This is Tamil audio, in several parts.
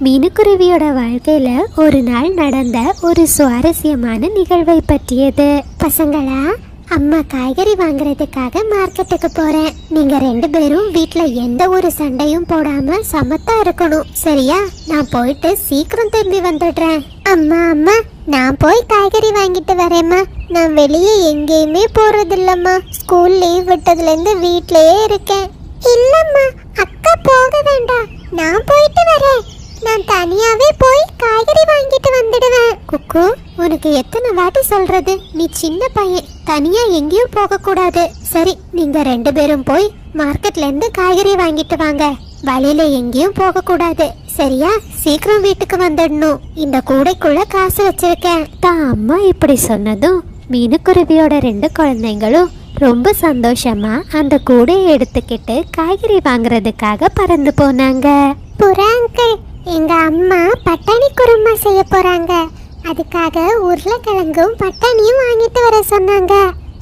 மீனுக்குருவியோட வாழ்க்கையில ஒரு நாள் நடந்த ஒரு சுவாரஸ்யமான நிகழ்வை பற்றியது. பசங்களா, அம்மா காய்கறி வாங்குறதுக்காக மார்க்கெட்டுக்கு போறேன். நீங்க 2 பேரும் வீட்ல எந்த ஒரு சண்டையும் போடாம சமத்தா இருக்கணும், சரியா? நான் போயிட்டு சீக்கிரம் திரும்பி வந்துடுறேன். அம்மா அம்மா, நான் போய் காய்கறி வாங்கிட்டு வரேம்மா. நான் வெளியே எங்கேயுமே போறது இல்லம்மா. ஸ்கூல் லீவ் விட்டதுல இருந்து வீட்லயே இருக்கேன். இல்லம்மா, அக்கா போக வேண்டாம், நான் போயிட்டு வரேன். நான் தனியாவே போய் காய்கறி வாங்கிட்டு வந்துடுவேன். குக்கு, உனக்கு எத்தனை வாட்டி சொல்றது? நீ சின்ன பையன், தனியா எங்கேயும் போக கூடாது. சரி, நீங்க 2 பேரும் போய் மார்க்கெட்ல இருந்து காய்கறி வாங்கிட்டு வாங்க. வழியில எங்கேயும் போக கூடாது, சரியா? சீக்கிரம் வீட்டுக்கு வந்துடணும். இந்த கூடைக்குள்ள காசு வச்சிருக்கேன். தான் அம்மா இப்படி சொன்னதும் மீனுக்குருவியோட 2 குழந்தைங்களும் ரொம்ப சந்தோஷமா அந்த கூடையை எடுத்துக்கிட்டு காய்கறி வாங்குறதுக்காக பறந்து போனாங்க. புறா அங்கிள், எங்க அம்மா பட்டாணி குருமா செய்ய போறாங்க. அதுக்காக உருளைக்கிழங்கும் பட்டாணியும் வாங்கிட்டு வர சொன்னாங்க.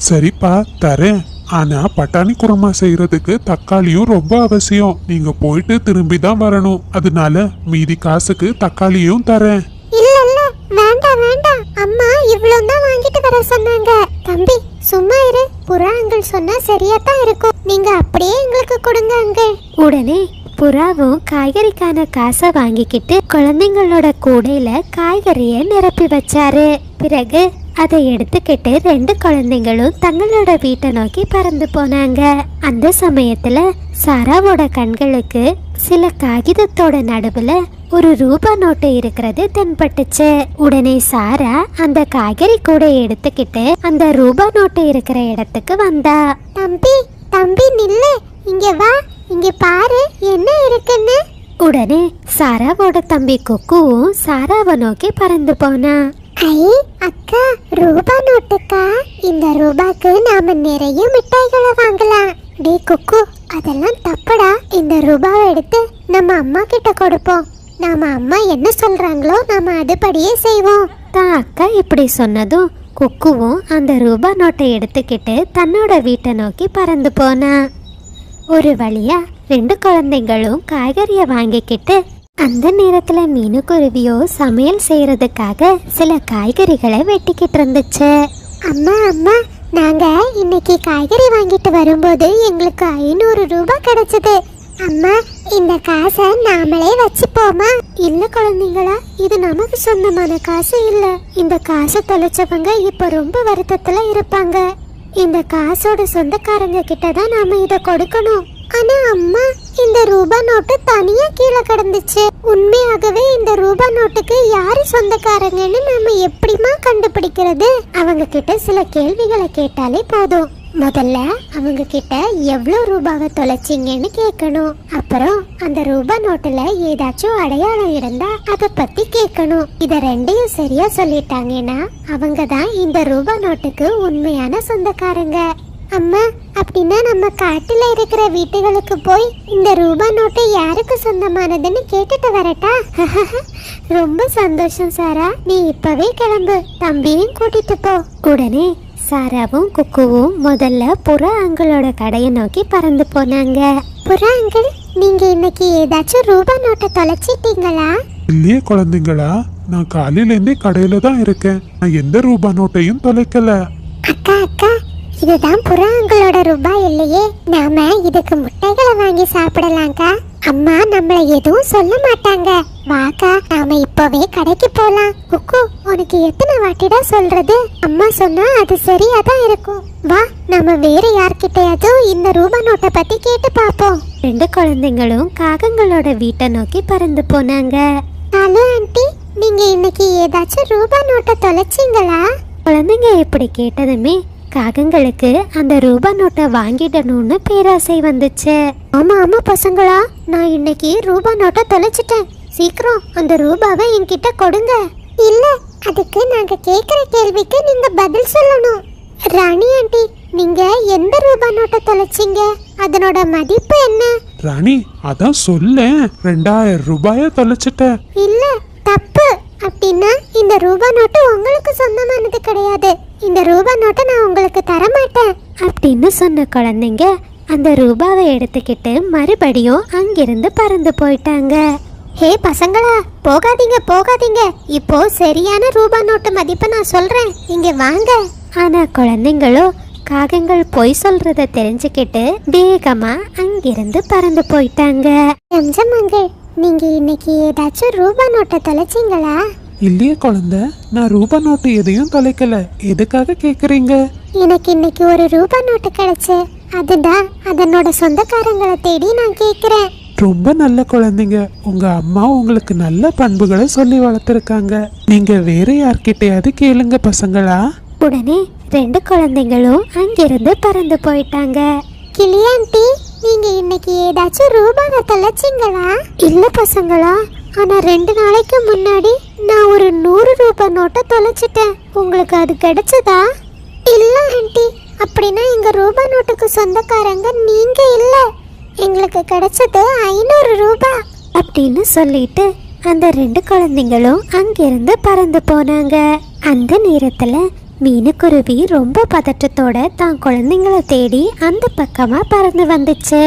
சரிப்பா, தரேன். ஆனா பட்டாணி குருமா செய்யறதுக்கு தக்காளியும் ரொம்ப அவசியம். நீங்க போயிட்டு திரும்பி தான் வரணும். அதனால மீதி காசுக்கு தக்காளியும் தரேன். இல்ல இல்ல, வேண்டாம் வேண்டாம். அம்மா இவ்வளவு தான் வாங்கிட்டு வர சொன்னாங்க. தம்பி சும்மா இரு. புறா அங்கிள் சொன்னா சரியா தான் இருக்கும். நீங்க அப்படியே எங்களுக்கு கொடுங்க அங்கிள். உடனே புறாவும் காய்கறிக்கான காசை வாங்கிக்கிட்டு குழந்தைங்களோட கூடையில காய்கறிய நிரப்பி வச்சாரு. பிறகு அதை எடுத்துக்கிட்டு 2 குழந்தைங்களும் தங்களோட வீட்டை நோக்கி பறந்து போனாங்க. அந்த சமயத்துல சாராவோட கண்களுக்கு சில காகிதத்தோட நடுவுல ஒரு ரூபா நோட்டு இருக்கிறது தென்பட்டுச்சு. உடனே சாரா அந்த காய்கறி கூடை எடுத்துக்கிட்டு அந்த ரூபா நோட்டு இருக்கிற இடத்துக்கு வந்தா. தம்பி தம்பி நில்லு, இங்க வா, இங்க பாரு என்ன இருக்குன்னு. உடனே சாராவோட தம்பி குக்குவும் சாராவை நோக்கி பறந்து போனா. ஐ அக்கா, ரூபா நோட்டுக்கா? இந்த ரூபாக்கு நாம நிறைய மிட்டாய்களை வாங்கலாம். டே குக்கு, அதெல்லாம் தப்புடா. இந்த ரூபாவை எடுத்து நம்ம அம்மா கிட்ட கொடுப்போம். நாம அம்மா என்ன சொல்றாங்களோ நாம அதுபடியே செய்வோம். தான் அக்கா இப்படி சொன்னதும் குக்குவும் அந்த ரூபா நோட்டை எடுத்துக்கிட்டு தன்னோட வீட்டை நோக்கி பறந்து போனா. ஒரு வழியா 2 குழந்தைங்களும் காய்கறிய வாங்கிக்கிட்டு அந்த நேரத்துல மீனுக்குருவியோ சமையல் செய்யறதுக்காக சில காய்கறிகளை வெட்டிக்கிட்டு இருந்துச்சு. அம்மா அம்மா, நாங்க இன்னைக்கு காய்கறி வாங்கிட்டு வரும்போது எங்களுக்கு 500 ரூபாய் கிடைச்சது. அம்மா, இந்த காசை நாமளே வச்சுப்போமா? இல்ல குழந்தைங்களா, இது நமக்கு சொந்தமான காசு இல்ல. இந்த காசை தொலைச்சவங்க இப்ப ரொம்ப வருத்தத்துல இருப்பாங்க. இந்த காசோட சொந்தக்காரங்க கிட்ட தான் நாம இத கொடுக்கணும். ஆனா அம்மா, இந்த ரூபா நோட்டு தனியா கீழே கிடந்துச்சு. உண்மையாகவே இந்த ரூபா நோட்டுக்கு யாரு சொந்தக்காரங்கன்னு நம்ம எப்படிமா கண்டுபிடிக்கிறது? அவங்க கிட்ட சில கேள்விகளை கேட்டாலே போதும். முதல்ல அவங்க கிட்ட எவ்வளவு ரூபாவை தொலைச்சிங்கன்னு கேட்கணும். அப்புறம் அந்த ரூபா நோட்டுல ஏதாச்சும் அடையாளம் இருந்தா அத பத்தி கேட்கணும். இத 2யும் சரியா சொல்லிட்டாங்கன்னா அவங்க தான் இந்த ரூபா நோட்டுக்கு உண்மையான சொந்தக்காரங்க. அம்மா, அப்படின்னா நம்ம காட்டுல இருக்கிற வீட்டுகளுக்கு போய் இந்த ரூபா நோட்டு யாருக்கு சொந்தமானதுன்னு கேட்டுட்டு வரட்டா? ரொம்ப சந்தோஷம் சாரா, நீ இப்பவே கிளம்பு. தம்பியும் கூட்டிட்டு போ. உடனே சாராவும் குக்குவும் முதல்ல புறா அங்கிளோட கடையை நோக்கி பறந்து போனாங்க. புறா அங்கிள், நீங்க இன்னைக்கு ஏதாச்சும் ரூபா நோட்டை தொலைச்சிட்டீங்களா? இல்லையே குழந்தைங்களா, நான் காலையில இருந்தே கடையில தான் இருக்கேன். நான் எந்த ரூபா நோட்டையும் தொலைக்கல. அக்கா அக்கா, இதுதான் புறா அங்கிளோட ரூபாய் இல்லையே. நாம இதுக்கு முட்டைகளை வாங்கி சாப்பிடலாம்க்கா. அம்மா நம்மள எதுவும் சொல்ல மாட்டாங்க. வாக்கா, நாம இப்பவே கடைக்கு போலாம். குக்கு, உனக்கு எத்தனை வாட்டிடா சொல்றது? அம்மா சொன்னா அது சரியா தான் இருக்கும். வா, நம்ம வேற யார்கிட்டயாவது இந்த ரூபா நோட்டை பத்தி கேட்டு பாப்போம். 2 குழந்தைங்களும் காகங்களோட வீட்டை நோக்கி பறந்து போனாங்க. ஹலோ ஆண்டி, நீங்க இன்னைக்கு ஏதாச்சும் ரூபா நோட்டை தொலைச்சிங்களா? குழந்தைங்க இப்படி கேட்டதுமே காகங்களுக்கு அந்த ரூபா நோட்டை வாங்கிடணும்னு பேராசை வந்துச்சு. ஆமா ஆமா பசங்களா, நான் இன்னைக்கு ரூபா நோட்டை தொலைச்சிட்டேன். சீக்கிரம் அந்த ரூபாவை என்கிட்ட கொடுங்க. இல்ல, அதுக்கு நாங்க கேக்குற கேள்விக்கு நீங்க பதில் சொல்லணும். ராணி ஆண்டி, நீங்க எந்த ரூபா நோட்டை தொலைச்சிங்க? அதனோட மதிப்பு என்ன? ராணி, அதான் சொல்ல 2000 ரூபாய தொலைச்சிட்டேன். இல்ல, தப்பு. அப்படின்னா இந்த ரூபா நோட்டு உங்களுக்கு சொந்தமானது கிடையாது. இந்த ரூபா நோட்டை நான் உங்களுக்கு தரமாட்டேன் அப்படின்னு சொன்ன குழந்தைங்க அந்த ரூபாவை எடுத்துக்கிட்டு மறுபடியும் அங்கிருந்து பறந்து போயிட்டாங்க. ஹே பசங்களா, போகாதீங்க போகாதீங்க, இப்போ சரியான ரூபா நோட்டு மதிப்பை நான் சொல்றேன், இங்க வாங்க. ஆனா குழந்தைங்களோ காகங்கள் பொய் சொல்றத தெரிஞ்சுக்கிட்டு வேகமா அங்கிருந்து பறந்து போயிட்டாங்க. அங்கிள், நீங்க இன்னைக்கு ஏதாச்சும் ரூபா நோட்டை தொலைச்சிங்களா? இல்லையே குழந்தை, நான் ரூபா நோட்டு எதையும் தொலைக்கல. எதுக்காக கேக்குறீங்க? எனக்கு இன்னைக்கு ஒரு ரூபா நோட்டு கிடைச்சு, அதுதான் அதனோட சொந்தக்காரங்களை தேடி நான் கேக்குறேன். ரொம்ப நல்ல குழந்தைங்க. உங்க அம்மா உங்களுக்கு நல்ல பண்புகளை சொல்லி வளர்த்துருக்காங்க. நீங்க வேற யார்கிட்டயாவது கேளுங்க பசங்களா. உடனே 2 குழந்தைங்களும் அங்கிருந்து பறந்து போயிட்டாங்க. கிளியாண்டி, நீங்க இன்னைக்கு ஏதாச்சும் ரூபாவை தொலைச்சிங்களா? இல்ல பசங்களா, ஆனா 2 நாளைக்கு முன்னாடி நான் ஒரு 100 ரூபாய் நோட்டை தொலைச்சிட்டேன். உங்களுக்கு அது கிடைச்சதா? இல்ல ஆண்டி, அப்படின்னா எங்க ரூபாய் நோட்டுக்கு சொந்தக்காரங்க நீங்க இல்ல. எங்களுக்கு கிடைச்சது 500 ரூபாய் அப்படின்னு சொல்லிட்டு அந்த 2 குழந்தைங்களும் அங்கிருந்து பறந்து போனாங்க. அந்த நேரத்துல மீனுக்குருவி ரொம்ப பதற்றத்தோட தான் குழந்தைங்களை தேடி அந்த பக்கமா பறந்து வந்துச்சு.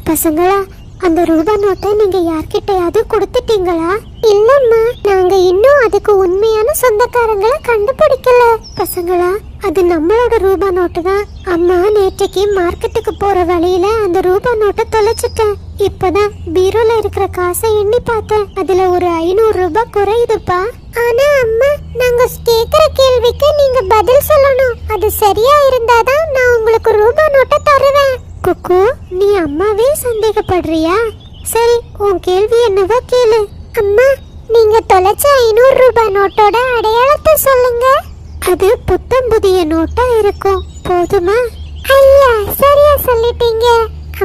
பசங்களா, அந்த ரூபா நோட்டை நீங்க யார்கிட்டயாவது கொடுத்துட்டீங்களா? இல்லம்மா, நாங்க இன்னும் அதுக்கு உண்மையான சொந்தக்காரங்களை கண்டுபிடிக்கல. பசங்களா, அது நம்மளோட ரூபா நோட்டு தான். அம்மா நேற்றைக்கு மார்க்கெட்டுக்கு போற வழியில அந்த ரூபா நோட்டை தொலைச்சிட்டேன். இப்பதான் பீரோல இருக்கிற காசை எண்ணி பார்த்தேன், அதுல ஒரு 500 ரூபாய் குறையுதுப்பா. ஆனா அம்மா, நாங்க கேக்குற கேள்விக்கு நீங்க பதில் சொல்லணும். அது சரியா இருந்தாதான் நான் உங்களுக்கு ரூபா நோட்டை தருவேன். குக்கு, நீ அம்மாவே சந்தேகப்படுறியா? சரி, உன் கேள்வி என்னவோ கேளு. அம்மா, நீங்க தொலைச்ச 500 ரூபாய் நோட்டோட அடையாளத்தை சொல்லுங்க. அது புத்தம் புதிய நோட்டா இருக்கும், போதுமா? ஐயா, சரியா சொல்லிட்டீங்க.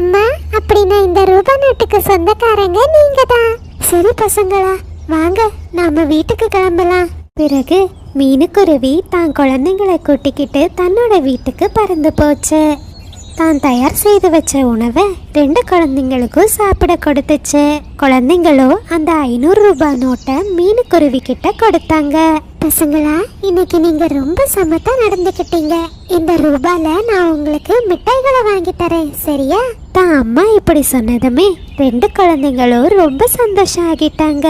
அம்மா, அப்படின்னா இந்த ரூபாய் நோட்டுக்கு சொந்தக்காரங்க நீங்க தான். சரி பசங்களா, வாங்க நாம வீட்டுக்கு கிளம்பலாம். பிறகு மீனுக்குருவி தான் குழந்தைங்களை கூட்டிக்கிட்டு தன்னோட வீட்டுக்கு பறந்து போச்சு. தான் தயார் செய்து வச்ச உணவை 2 குழந்தைங்களுக்கும் சாப்பிட கொடுத்துச்சு. குழந்தைங்களோ அந்த 500 ரூபாய் நோட்டை மீனுக்குருவி கிட்ட கொடுத்தாங்க. பசங்களா, இன்னைக்கு நீங்க ரொம்ப சமத்தா நடந்துக்கிட்டீங்க. இந்த ரூபால நான் உங்களுக்கு மிட்டாய்களை வாங்கி தரேன், சரியா? தான் அம்மா இப்படி சொன்னதுமே 2 குழந்தைங்களும் ரொம்ப சந்தோஷம் ஆகிட்டாங்க.